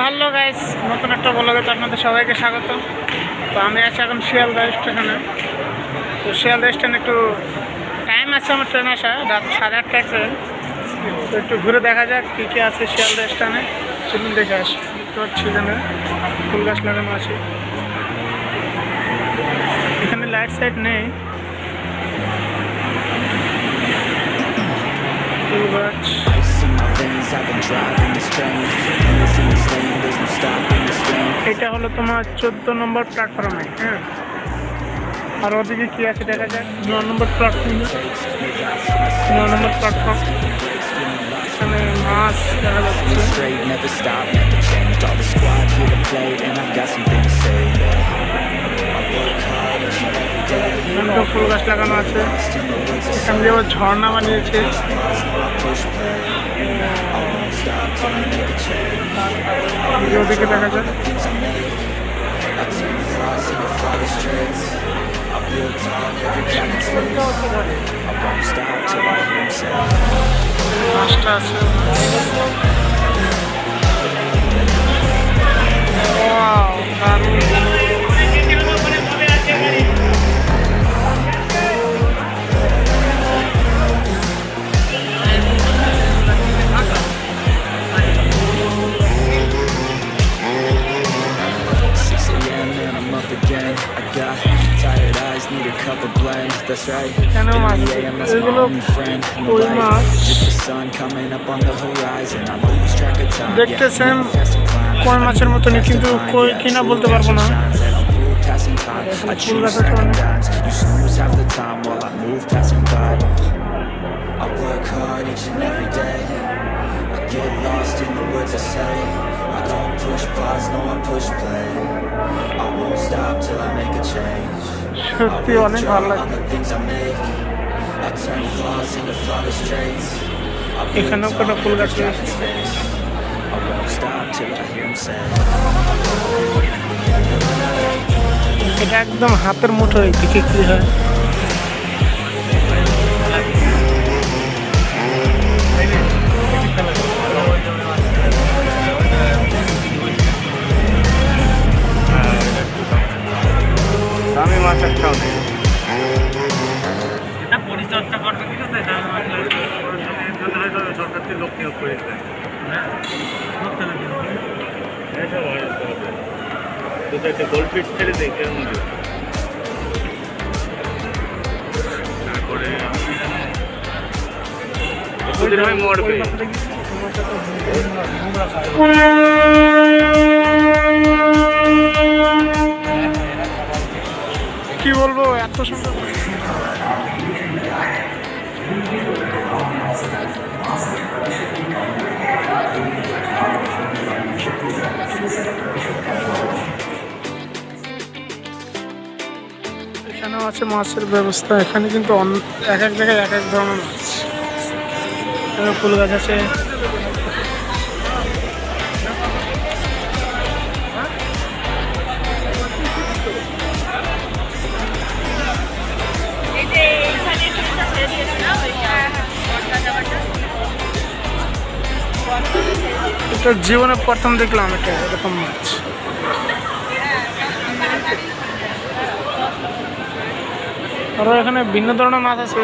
Hello guys, নতুন একটা ব্লগে আপনাদের সবাইকে স্বাগত। তো আমি আছি এখন শিয়ালদা স্টেশনে। তো শিয়ালদা স্টেশনে একটু টাইম আছে আমার ট্রেন আসা, রাত 8:30টায় ট্রেন। তো একটু ঘুরে দেখা যাক কী কী আছে শিয়ালদা স্টেশনে। চলুন দেখে আসি। দেখতে পাচ্ছি এখানে ফুল গাছ লাগানো আছে। এখানে লাইট সাইট নেই, ফুল গাছ। এটা হলো তোমার 14 নম্বর প্ল্যাটফর্মে। হ্যাঁ, আর ওদিকে কি আছে দেখা যাক। 9 নম্বর প্ল্যাটফর্মে, 9 নম্বর প্ল্যাটফর্ম। এখানে মাছ দেখা যাচ্ছে। ফুল গাছ লাগানো আছে। এখান দিয়ে আবার ঝর্ণা বানিয়েছে। ওদিকে দেখা যায় মাছটা আছে। এখানেও মাছ, এগুলো কই মাছ দেখতে সেম কই মাছের মতনই, কিন্তু কই কিনা বলতে পারবো না। ফুল গাছ আছে অনেক। সত্যি অনেক ভালো লাগে। এখানেও কোনো ফুল গাছ রয়েছে। এটা একদম হাতের মুঠোয় দিকে কি হয়। দামি মাছ একটাও নেই। পরিচর্যা করবে ঠিক আছে, সরকার থেকে লোক নিয়োগ করেছে। একটা গোলফিট ছেড়ে দেয় কেমন, তারপরে মরবে। কি বলবো, এত সুন্দর। এখানেও আছে মাছের ব্যবস্থা। এখানে কিন্তু এক এক জায়গায় এক এক ধরনের মাছ। এখানে ফুল গাছ আছে। এটা জীবনে প্রথম দেখলাম এটা এরকম মাছ। আরো এখানে ভিন্ন ধরনের মাছ আছে।